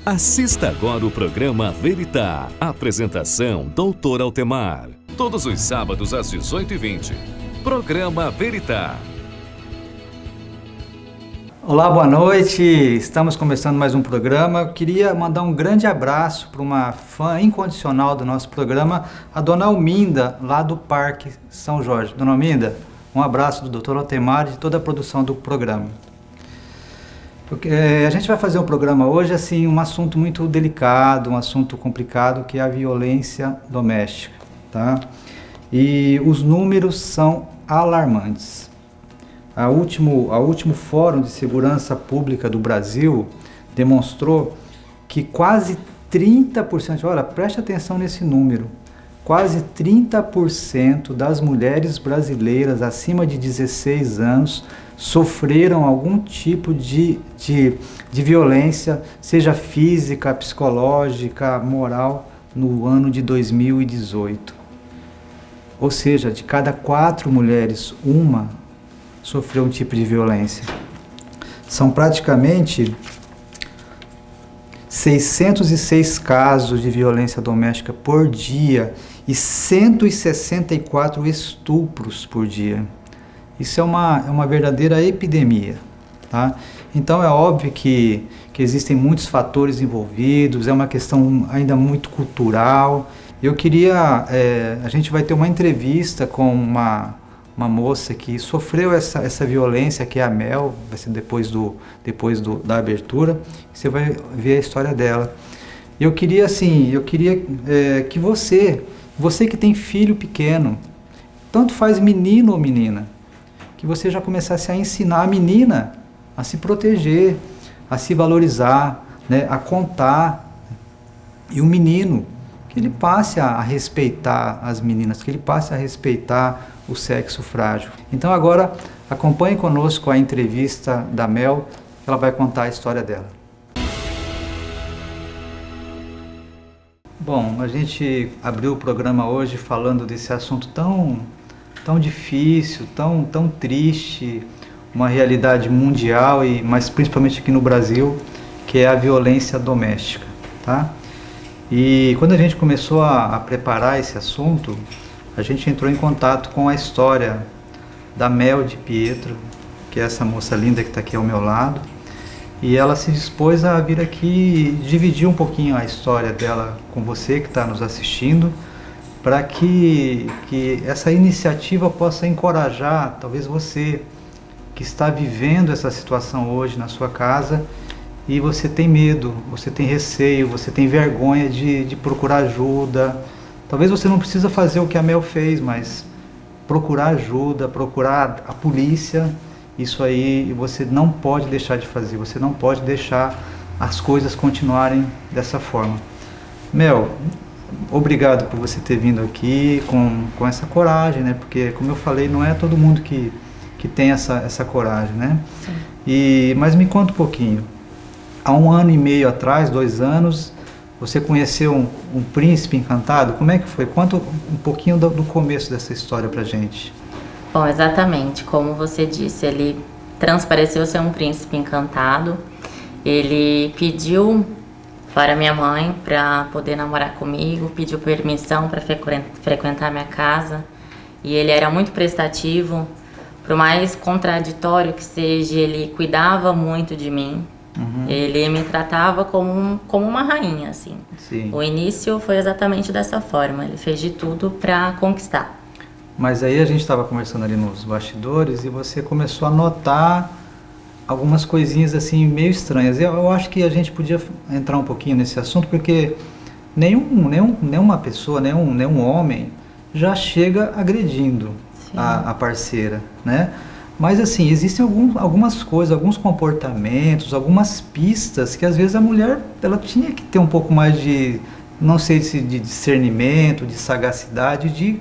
Assista agora o programa Veritá. Apresentação Dr. Altemar. Todos os sábados às 18h20. Programa Veritá. Olá, boa noite. Estamos começando mais um programa. Eu queria mandar um grande abraço para uma fã incondicional do nosso programa, a dona Alminda, lá do Parque São Jorge. Dona Alminda, um abraço do Dr. Altemar e de toda a produção do programa. A gente vai fazer um programa hoje, assim, um assunto muito delicado, um assunto complicado, que é a violência doméstica, tá? E os números são alarmantes. O último Fórum de Segurança Pública do Brasil demonstrou que quase 30%, olha, preste atenção nesse número, quase 30% das mulheres brasileiras acima de 16 anos sofreram algum tipo de violência, seja física, psicológica, moral, no ano de 2018. Ou seja, de cada 4 mulheres, uma sofreu um tipo de violência. São praticamente 606 casos de violência doméstica por dia e 164 estupros por dia. Isso é uma verdadeira epidemia, tá? Então é óbvio que existem muitos fatores envolvidos, é uma questão ainda muito cultural. Eu queria, a gente vai ter uma entrevista com uma moça que sofreu essa violência, que é a Mel, vai ser depois da abertura, você vai ver a história dela. Eu queria que você que tem filho pequeno, tanto faz menino ou menina, que você já começasse a ensinar a menina a se proteger, a se valorizar, né, a contar, e o menino, que ele passe a respeitar as meninas, que ele passe a respeitar o sexo frágil. Então agora acompanhe conosco a entrevista da Mel, ela vai contar a história dela. Bom, a gente abriu o programa hoje falando desse assunto tão difícil, tão triste, uma realidade mundial, mas principalmente aqui no Brasil, que é a violência doméstica, tá? E quando a gente começou a preparar esse assunto, a gente entrou em contato com a história da Mel de Pietro, que é essa moça linda que está aqui ao meu lado, e ela se dispôs a vir aqui dividir um pouquinho a história dela com você que está nos assistindo, para que essa iniciativa possa encorajar, talvez você que está vivendo essa situação hoje na sua casa, e você tem medo, você tem receio, você tem vergonha de procurar ajuda. Talvez você não precisa fazer o que a Mel fez, mas procurar ajuda, procurar a polícia, isso aí você não pode deixar de fazer, você não pode deixar as coisas continuarem dessa forma. Mel, obrigado por você ter vindo aqui com essa coragem, né? Porque, como eu falei, não é todo mundo que tem essa coragem, né? Sim. Mas me conta um pouquinho. Há 1 ano e meio atrás, 2 anos, você conheceu um príncipe encantado? Como é que foi? Conta um pouquinho do começo dessa história pra gente. Bom, exatamente. Como você disse, ele transpareceu ser um príncipe encantado. Ele pediu para minha mãe para poder namorar comigo, pediu permissão para frequentar minha casa, e ele era muito prestativo. Por mais contraditório que seja, ele cuidava muito de mim. Uhum. Ele me tratava como uma rainha, assim. Sim. O início foi exatamente dessa forma, ele fez de tudo para conquistar. Mas aí a gente estava conversando ali nos bastidores e você começou a notar algumas coisinhas assim meio estranhas. Eu acho que a gente podia entrar um pouquinho nesse assunto, porque nenhuma pessoa, nenhum homem já chega agredindo a parceira, né? Mas assim, existem algumas coisas, alguns comportamentos, algumas pistas que às vezes a mulher ela tinha que ter um pouco mais de, não sei se de discernimento, de sagacidade,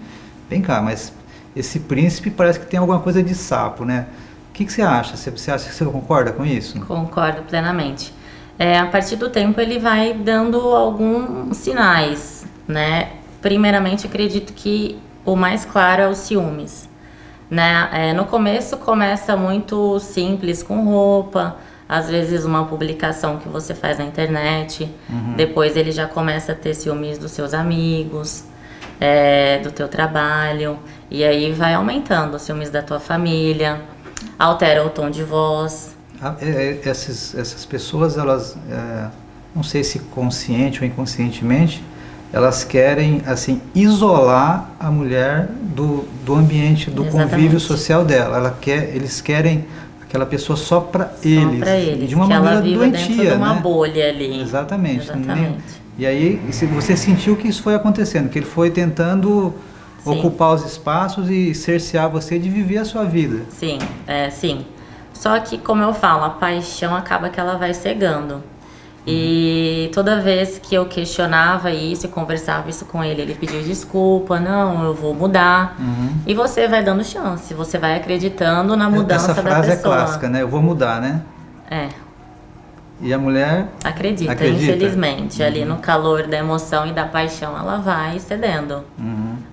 vem cá, mas esse príncipe parece que tem alguma coisa de sapo, né? O que você acha? Você acha que você concorda com isso? Concordo plenamente. A partir do tempo ele vai dando alguns sinais, né? Primeiramente, acredito que o mais claro é os ciúmes, né? No começo começa muito simples, com roupa, Às vezes uma publicação que você faz na internet, depois ele já começa a ter ciúmes dos seus amigos, do teu trabalho, e aí vai aumentando os ciúmes da tua família, altera o tom de voz. Essas pessoas, elas, não sei se consciente ou inconscientemente, elas querem, assim, isolar a mulher do ambiente, do convívio social dela. Eles querem aquela pessoa só para eles. Só para eles, de uma que maneira ela viva doentia, dentro de uma né? bolha ali. Exatamente. E aí, você sentiu que isso foi acontecendo, que ele foi tentando ocupar os espaços e cercear você de viver a sua vida. Sim, sim. Só que, como eu falo, a paixão acaba que ela vai cegando. E toda vez que eu questionava isso e conversava isso com ele, ele pediu desculpa, não, eu vou mudar. E você vai dando chance, você vai acreditando na mudança da pessoa. Essa frase é clássica, né? Eu vou mudar, né? E a mulher acredita. Infelizmente, ali no calor da emoção e da paixão, ela vai cedendo.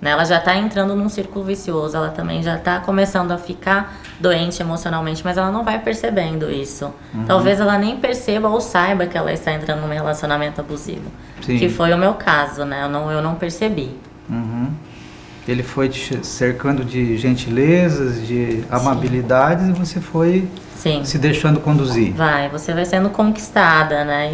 Né? Ela já está entrando num círculo vicioso, ela também já está começando a ficar doente emocionalmente, mas ela não vai percebendo isso. Talvez ela nem perceba ou saiba que ela está entrando num relacionamento abusivo. Sim. Que foi o meu caso, né? Eu não percebi. Ele foi te cercando de gentilezas, de amabilidades, e você foi se deixando conduzir. Você vai sendo conquistada, né?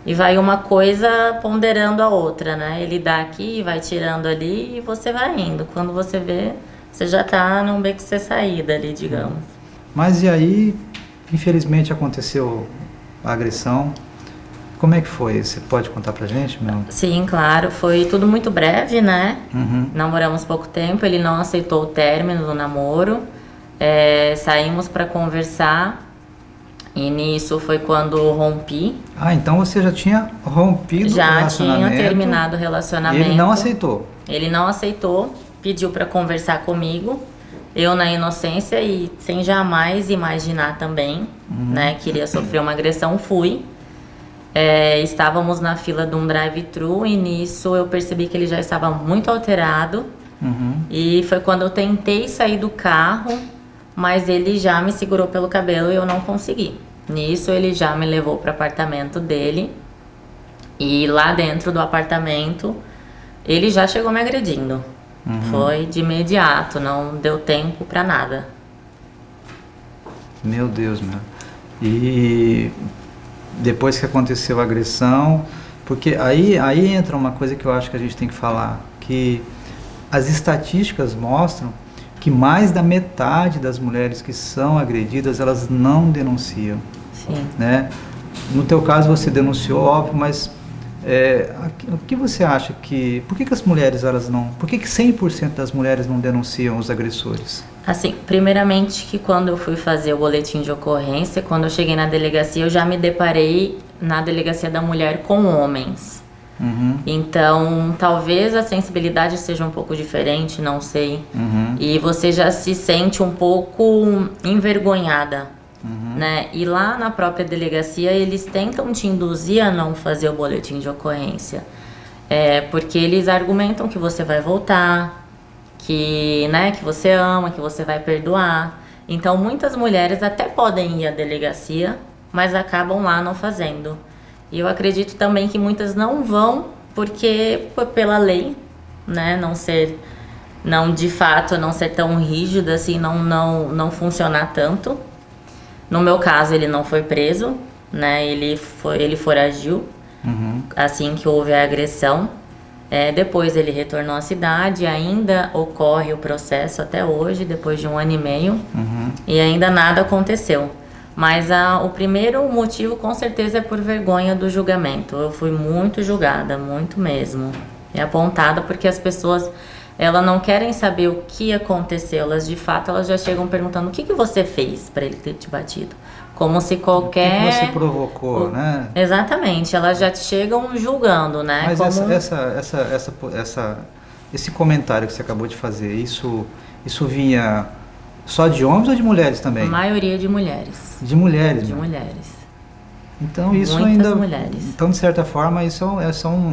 E vai uma coisa ponderando a outra, né? Ele dá aqui, vai tirando ali e você vai indo. Quando você vê, você já tá num beco sem saída ali, digamos. Mas e aí, infelizmente aconteceu a agressão. Como é que foi? Você pode contar pra gente, meu? Sim, claro. Foi tudo muito breve, né? Namoramos pouco tempo, ele não aceitou o término do namoro. Saímos pra conversar. E nisso foi quando rompi. Então você já tinha rompido o relacionamento? Já tinha terminado o relacionamento. E ele não aceitou? Ele não aceitou, pediu para conversar comigo. Eu na inocência e sem jamais imaginar também, né, que iria sofrer uma agressão, fui. Estávamos na fila de um drive-thru e nisso eu percebi que ele já estava muito alterado. E foi quando eu tentei sair do carro, mas ele já me segurou pelo cabelo e eu não consegui. Nisso ele já me levou para o apartamento dele. E lá dentro do apartamento, ele já chegou me agredindo. Foi de imediato, não deu tempo para nada. Meu Deus, meu. E depois que aconteceu a agressão, porque aí entra uma coisa que eu acho que a gente tem que falar, que as estatísticas mostram que mais da metade das mulheres que são agredidas, elas não denunciam. Sim. Né? No teu caso você denunciou, óbvio, mas o que você acha que... Por que as mulheres, elas não... Por que 100% das mulheres não denunciam os agressores? Assim, primeiramente que quando eu fui fazer o boletim de ocorrência, quando eu cheguei na delegacia, eu já me deparei na delegacia da mulher com homens. Então, talvez a sensibilidade seja um pouco diferente, não sei. E você já se sente um pouco envergonhada, né? E lá na própria delegacia, eles tentam te induzir a não fazer o boletim de ocorrência. Porque eles argumentam que você vai voltar, que você ama, que você vai perdoar. Então, muitas mulheres até podem ir à delegacia, mas acabam lá não fazendo. E eu acredito também que muitas não vão porque pela lei, né, não de fato não ser tão rígida assim, não funcionar tanto. No meu caso ele não foi preso, né, ele foragiu assim que houve a agressão. Depois ele retornou à cidade, ainda ocorre o processo até hoje, depois de 1 ano e meio, e ainda nada aconteceu. Mas o primeiro motivo com certeza é por vergonha do julgamento. Eu fui muito julgada, muito mesmo. Apontada porque as pessoas, elas não querem saber o que aconteceu. Elas de fato, elas já chegam perguntando o que você fez para ele ter te batido. Como se qualquer... O que você provocou, né? Exatamente, elas já chegam julgando, né? Mas esse comentário que você acabou de fazer, isso vinha... Só de homens ou de mulheres também? A maioria de mulheres. De mulheres? De mulheres. Então isso Muitas ainda... mulheres. Então, de certa forma, isso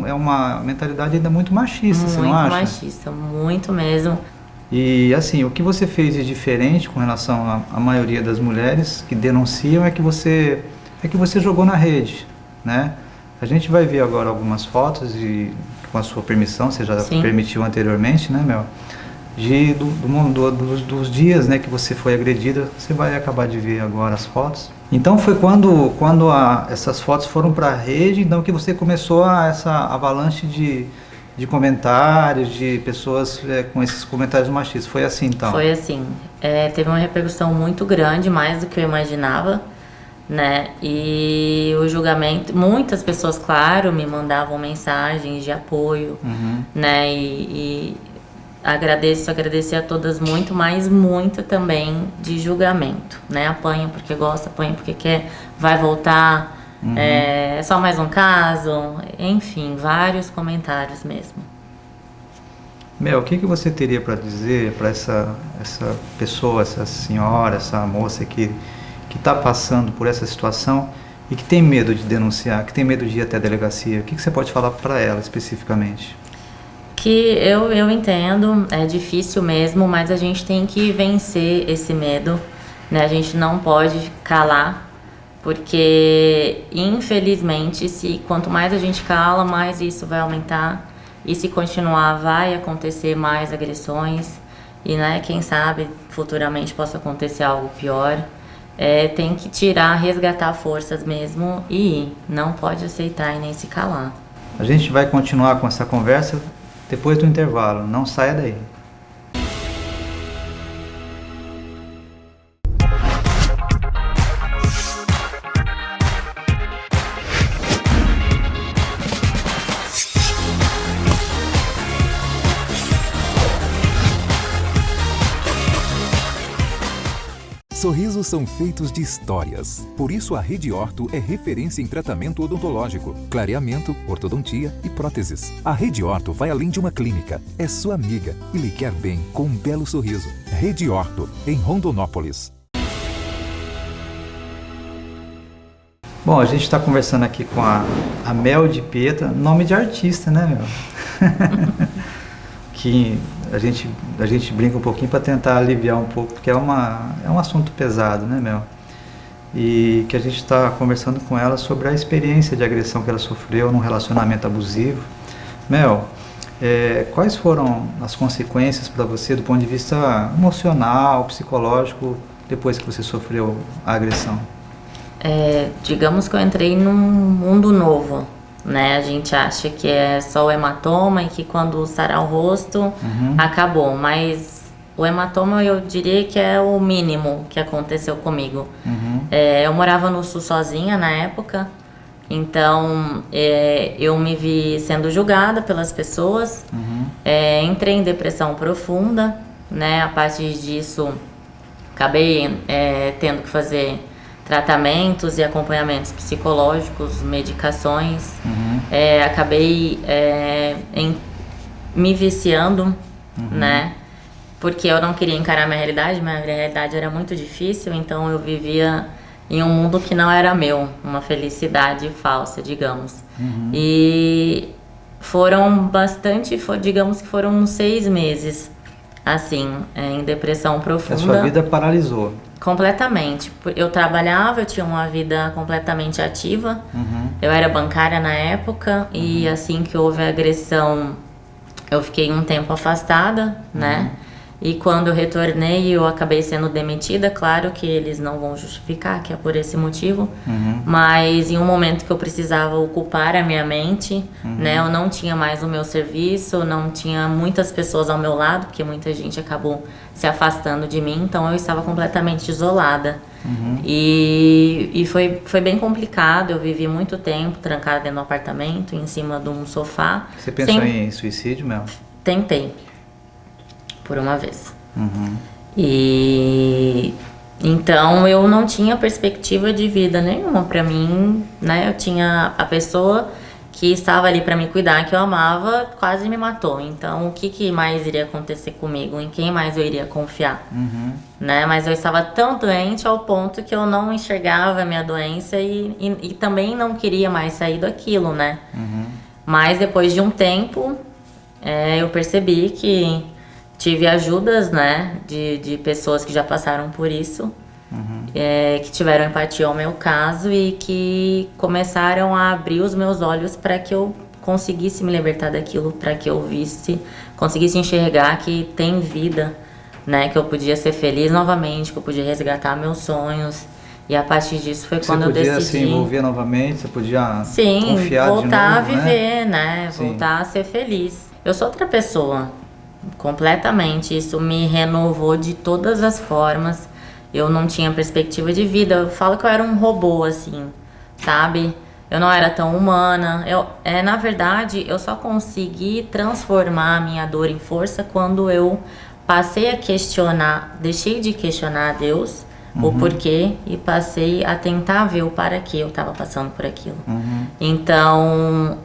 é uma mentalidade ainda muito machista, você não acha? Muito machista, muito mesmo. E assim, o que você fez de diferente com relação à maioria das mulheres que denunciam é que você jogou na rede, né? A gente vai ver agora algumas fotos e com a sua permissão, você já Sim. permitiu anteriormente, né, Mel? Dos dias, né, que você foi agredida, você vai acabar de ver agora as fotos. Então foi quando essas fotos foram para a rede, então que você começou essa avalanche de comentários, de pessoas com esses comentários machistas. Foi assim, então? Foi assim. Teve uma repercussão muito grande, mais do que eu imaginava, né? E o julgamento, muitas pessoas, claro, me mandavam mensagens de apoio, né? E agradecer a todas muito, mas muito também de julgamento, né? Apanha porque gosta, apanha porque quer, vai voltar, é só mais um caso, enfim, vários comentários mesmo. Mel, o que você teria para dizer para essa pessoa, essa senhora, essa moça que está passando por essa situação e que tem medo de denunciar, que tem medo de ir até a delegacia? O que você pode falar para ela especificamente? Que eu entendo, é difícil mesmo, mas a gente tem que vencer esse medo, né? A gente não pode calar, porque infelizmente, quanto mais a gente cala, mais isso vai aumentar, e se continuar vai acontecer mais agressões, e né, quem sabe futuramente possa acontecer algo pior. Tem que resgatar forças mesmo e não pode aceitar e nem se calar. A gente vai continuar com essa conversa depois do intervalo, não saia daí. Sorrisos são feitos de histórias. Por isso, a Rede Orto é referência em tratamento odontológico, clareamento, ortodontia e próteses. A Rede Orto vai além de uma clínica. É sua amiga e lhe quer bem com um belo sorriso. Rede Orto, em Rondonópolis. Bom, a gente está conversando aqui com a Mel de Pietro, nome de artista, né, Mel? Que a gente brinca um pouquinho para tentar aliviar um pouco, porque é um assunto pesado, né, Mel? E que a gente está conversando com ela sobre a experiência de agressão que ela sofreu num relacionamento abusivo. Mel, quais foram as consequências para você do ponto de vista emocional, psicológico, depois que você sofreu a agressão? Digamos que eu entrei num mundo novo, né? A gente acha que é só o hematoma e que quando sarar o rosto, acabou. Mas o hematoma eu diria que é o mínimo que aconteceu comigo. Eu morava no Sul sozinha na época, então eu me vi sendo julgada pelas pessoas, entrei em depressão profunda, né? A partir disso, acabei tendo que fazer tratamentos e acompanhamentos psicológicos, medicações. Acabei me viciando, né? Porque eu não queria encarar minha realidade era muito difícil, então eu vivia em um mundo que não era meu, uma felicidade falsa, digamos. E digamos que foram uns 6 meses, assim, em depressão profunda. A sua vida paralisou. Completamente. Eu trabalhava, eu tinha uma vida completamente ativa. Eu era bancária na época e assim que houve a agressão, eu fiquei um tempo afastada, né? E quando eu retornei, eu acabei sendo demitida. Claro que eles não vão justificar que é por esse motivo, mas em um momento que eu precisava ocupar a minha mente, né? Eu não tinha mais o meu serviço, não tinha muitas pessoas ao meu lado, porque muita gente acabou se afastando de mim, então eu estava completamente isolada. E foi bem complicado. Eu vivi muito tempo trancada dentro do apartamento, em cima de um sofá. Você pensou em suicídio, Mel? Tentei. Por uma vez. E então eu não tinha perspectiva de vida nenhuma pra mim, né? Eu tinha a pessoa que estava ali pra me cuidar, que eu amava, quase me matou. Então o que mais iria acontecer comigo? Em quem mais eu iria confiar? Né? Mas eu estava tão doente ao ponto que eu não enxergava a minha doença e também não queria mais sair daquilo, né? Mas depois de um tempo eu percebi que tive ajudas, né, de pessoas que já passaram por isso, que tiveram empatia ao meu caso e que começaram a abrir os meus olhos para que eu conseguisse me libertar daquilo, para que eu conseguisse enxergar que tem vida, né, que eu podia ser feliz novamente, que eu podia resgatar meus sonhos. E a partir disso foi quando eu decidi... Você podia se envolver novamente, você podia confiar Sim, de novo, voltar a viver, né? Sim. Voltar a ser feliz. Eu sou outra pessoa, completamente. Isso me renovou de todas as formas. Eu não tinha perspectiva de vida. Eu falo que eu era um robô, assim, sabe? Eu não era tão humana. Na verdade, eu só consegui transformar a minha dor em força quando eu passei a questionar, deixei de questionar a Deus, o porquê, e passei a tentar ver o para que eu estava passando por aquilo. Então,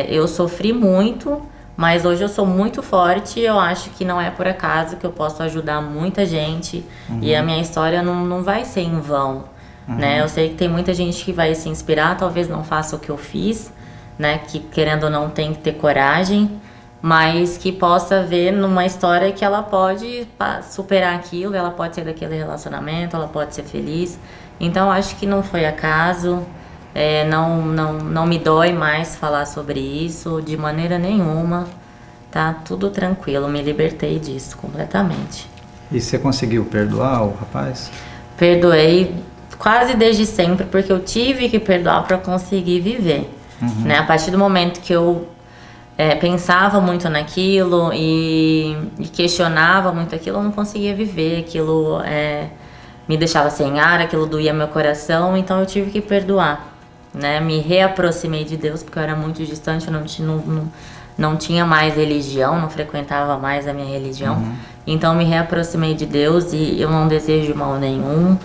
eu sofri muito, mas hoje eu sou muito forte. Eu acho que não é por acaso que eu posso ajudar muita gente, e a minha história não vai ser em vão, né? Eu sei que tem muita gente que vai se inspirar, talvez não faça o que eu fiz, né? Que querendo ou não tem que ter coragem, mas que possa ver numa história que ela pode superar aquilo, ela pode sair daquele relacionamento, ela pode ser feliz. Então acho que não foi acaso, não me dói mais falar sobre isso de maneira nenhuma, tá tudo tranquilo, me libertei disso completamente. E você conseguiu perdoar o rapaz? Perdoei quase desde sempre, porque eu tive que perdoar para conseguir viver, né? A partir do momento que eu pensava muito naquilo e questionava muito aquilo, eu não conseguia viver, aquilo me deixava sem ar, aquilo doía meu coração, então eu tive que perdoar, né? Me reaproximei de Deus, porque eu era muito distante, eu não tinha mais religião, não frequentava mais a minha religião, então me reaproximei de Deus e eu não desejo mal nenhum,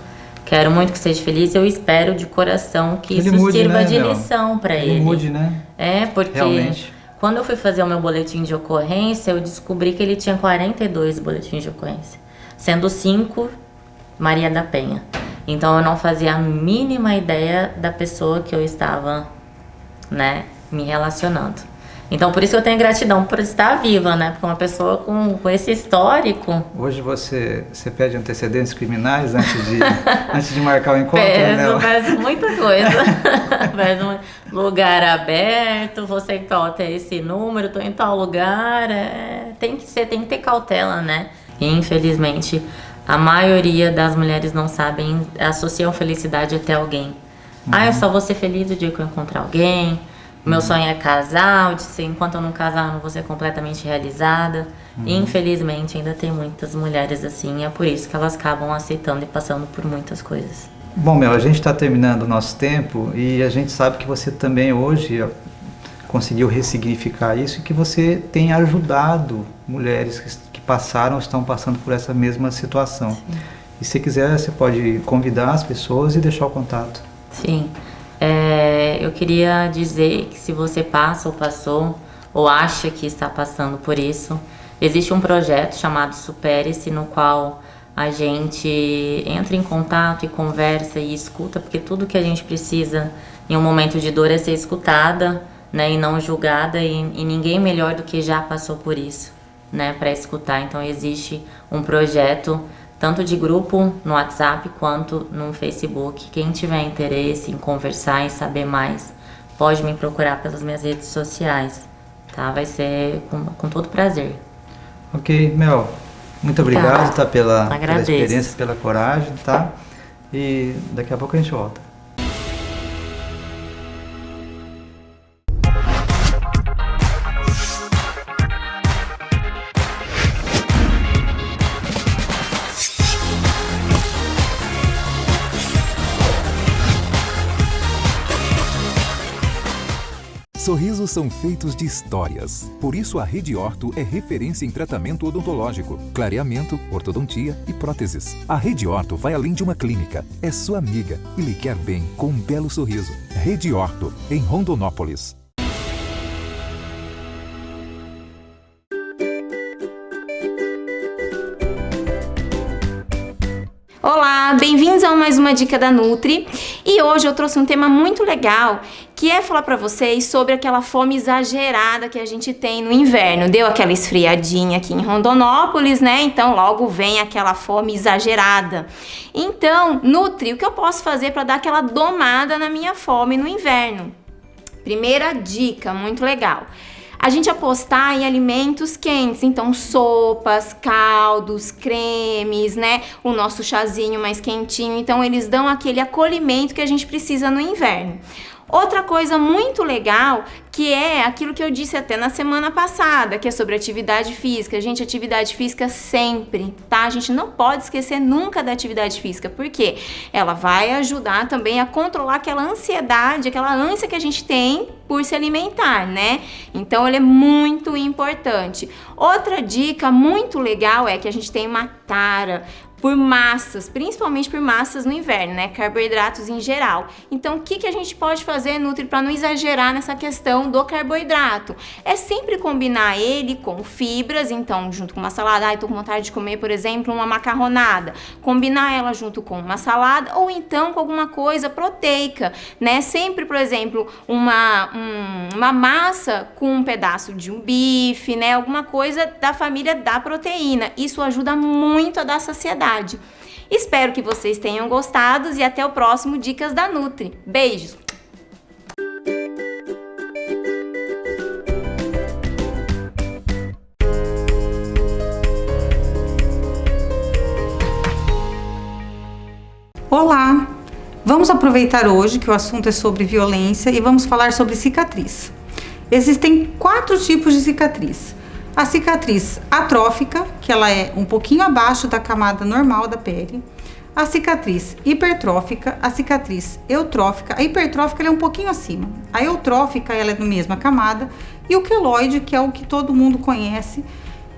quero muito que seja feliz, eu espero de coração que isso sirva, né, de lição para ele. Ele mude, né? Porque... Realmente. Quando eu fui fazer o meu boletim de ocorrência, eu descobri que ele tinha 42 boletins de ocorrência, sendo 5 Maria da Penha. Então eu não fazia a mínima ideia da pessoa que eu estava, né, me relacionando. Então por isso eu tenho gratidão por estar viva, né? Porque uma pessoa com esse histórico... Hoje você pede antecedentes criminais antes de marcar o encontro, né? Peço muita coisa. Peço um lugar aberto, você cauta esse número, tô em tal lugar. Tem que ter cautela, né? E, infelizmente, a maioria das mulheres não sabem, associam felicidade até alguém. Eu só vou ser feliz o dia que eu encontrar alguém. Meu sonho é casar, enquanto eu não casar eu não vou ser completamente realizada. E infelizmente ainda tem muitas mulheres assim, é por isso que elas acabam aceitando e passando por muitas coisas. Bom, Mel, a gente está terminando o nosso tempo e a gente sabe que você também hoje conseguiu ressignificar isso e que você tem ajudado mulheres que passaram ou estão passando por essa mesma situação. Sim. E se quiser, você pode convidar as pessoas e deixar o contato. Sim. Eu queria dizer que se você passa ou passou ou acha que está passando por isso, existe um projeto chamado Supere-se, no qual a gente entra em contato e conversa e escuta, porque tudo que a gente precisa em um momento de dor é ser escutada, né, e não julgada, e ninguém melhor do que já passou por isso, né, para escutar. Então existe um projeto tanto de grupo no WhatsApp quanto no Facebook. Quem tiver interesse em conversar e saber mais, pode me procurar pelas minhas redes sociais, tá? Vai ser com todo prazer. Ok, Mel, muito obrigado, tá, pela experiência, pela coragem, tá? E daqui a pouco a gente volta. Sorrisos são feitos de histórias. Por isso a Rede Orto é referência em tratamento odontológico, clareamento, ortodontia e próteses. A Rede Orto vai além de uma clínica. É sua amiga e lhe quer bem com um belo sorriso. Rede Orto, em Rondonópolis. Olá, Olá, bem-vindos a mais uma dica da Nutri. E hoje eu trouxe um tema muito legal, que é falar pra vocês sobre aquela fome exagerada que a gente tem no inverno. Deu aquela esfriadinha aqui em Rondonópolis, né? Então logo vem aquela fome exagerada. Então, Nutri, o que eu posso fazer para dar aquela domada na minha fome no inverno? Primeira dica, muito legal. A gente apostar em alimentos quentes, então sopas, caldos, cremes, né? O nosso chazinho mais quentinho, então eles dão aquele acolhimento que a gente precisa no inverno. Outra coisa muito legal, que é aquilo que eu disse até na semana passada, que é sobre atividade física. Gente, atividade física sempre, tá? A gente não pode esquecer nunca da atividade física, porque ela vai ajudar também a controlar aquela ansiedade, aquela ânsia que a gente tem por se alimentar, né? Então, ele é muito importante. Outra dica muito legal é que a gente tem uma tara por massas, principalmente por massas no inverno, né? Carboidratos em geral. Então, o que a gente pode fazer, Nutri, para não exagerar nessa questão do carboidrato? É sempre combinar ele com fibras, então, junto com uma salada. Tô com vontade de comer, por exemplo, uma macarronada. Combinar ela junto com uma salada ou então com alguma coisa proteica, né? Sempre, por exemplo, uma massa com um pedaço de um bife, né? Alguma coisa da família da proteína. Isso ajuda muito a dar saciedade. Espero que vocês tenham gostado e até o próximo Dicas da Nutri. Beijos! Olá! Vamos aproveitar hoje que o assunto é sobre violência e vamos falar sobre cicatriz. Existem 4 tipos de cicatriz. A cicatriz atrófica, que ela é um pouquinho abaixo da camada normal da pele. A cicatriz hipertrófica, a cicatriz eutrófica. A hipertrófica ela é um pouquinho acima. A eutrófica ela é na mesma camada. E o queloide, que é o que todo mundo conhece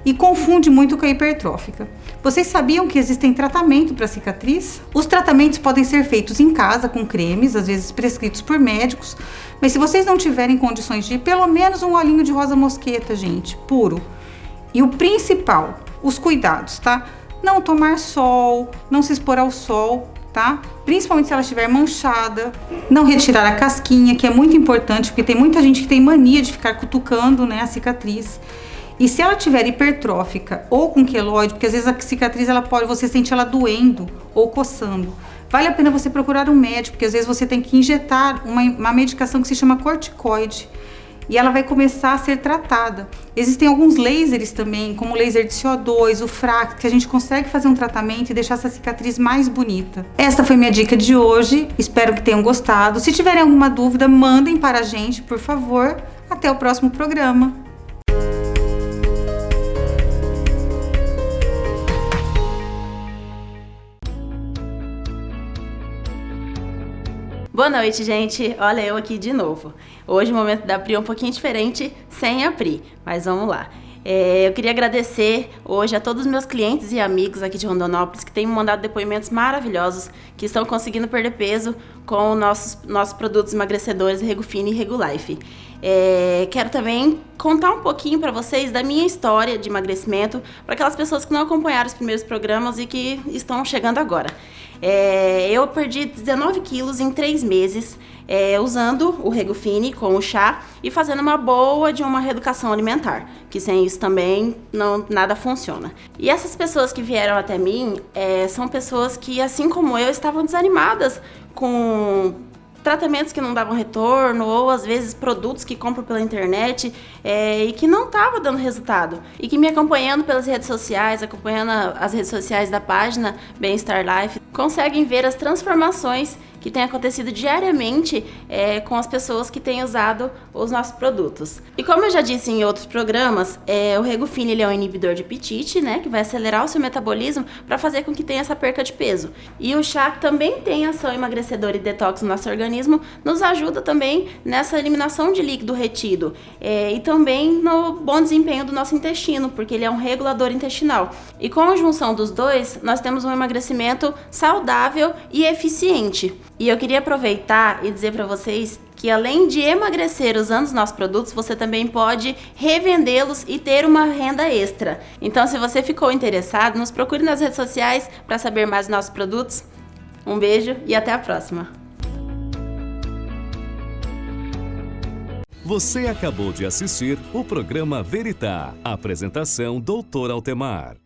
e confunde muito com a hipertrófica. Vocês sabiam que existem tratamento para cicatriz? Os tratamentos podem ser feitos em casa com cremes, às vezes prescritos por médicos, mas se vocês não tiverem condições de ir, pelo menos um olhinho de rosa mosqueta, gente, puro. E o principal, os cuidados, tá? Não tomar sol, não se expor ao sol, tá? Principalmente se ela estiver manchada. Não retirar a casquinha, que é muito importante, porque tem muita gente que tem mania de ficar cutucando, né, a cicatriz. E se ela tiver hipertrófica ou com queloide, porque às vezes a cicatriz você sente ela doendo ou coçando, vale a pena você procurar um médico, porque às vezes você tem que injetar uma medicação que se chama corticoide e ela vai começar a ser tratada. Existem alguns lasers também, como o laser de CO2, o FRAC, que a gente consegue fazer um tratamento e deixar essa cicatriz mais bonita. Esta foi minha dica de hoje, espero que tenham gostado. Se tiverem alguma dúvida, mandem para a gente, por favor. Até o próximo programa. Boa noite, gente. Olha eu aqui de novo. Hoje o momento da Pri é um pouquinho diferente sem a Pri, mas vamos lá. Eu queria agradecer hoje a todos os meus clientes e amigos aqui de Rondonópolis que têm me mandado depoimentos maravilhosos, que estão conseguindo perder peso com nossos produtos emagrecedores Regufine e Regulife. Quero também contar um pouquinho para vocês da minha história de emagrecimento, para aquelas pessoas que não acompanharam os primeiros programas e que estão chegando agora. Eu perdi 19 quilos em 3 meses, usando o Regufine com o chá e fazendo uma reeducação alimentar, que sem isso também nada funciona. E essas pessoas que vieram até mim são pessoas que, assim como eu, estavam desanimadas com tratamentos que não davam retorno, ou às vezes produtos que compram pela internet e que não estavam dando resultado. E que me acompanhando pelas redes sociais, acompanhando as redes sociais da página Bem-Estar Life, conseguem ver as transformações que tem acontecido diariamente com as pessoas que têm usado os nossos produtos. E como eu já disse em outros programas, o Regufine ele é um inibidor de apetite, né, que vai acelerar o seu metabolismo para fazer com que tenha essa perca de peso. E o chá também tem ação emagrecedora e detox no nosso organismo, nos ajuda também nessa eliminação de líquido retido e também no bom desempenho do nosso intestino, porque ele é um regulador intestinal. E com a junção dos dois, nós temos um emagrecimento saudável e eficiente. E eu queria aproveitar e dizer para vocês que além de emagrecer usando os nossos produtos, você também pode revendê-los e ter uma renda extra. Então, se você ficou interessado, nos procure nas redes sociais para saber mais dos nossos produtos. Um beijo e até a próxima. Você acabou de assistir o programa Veritá. Apresentação Dr. Altemar.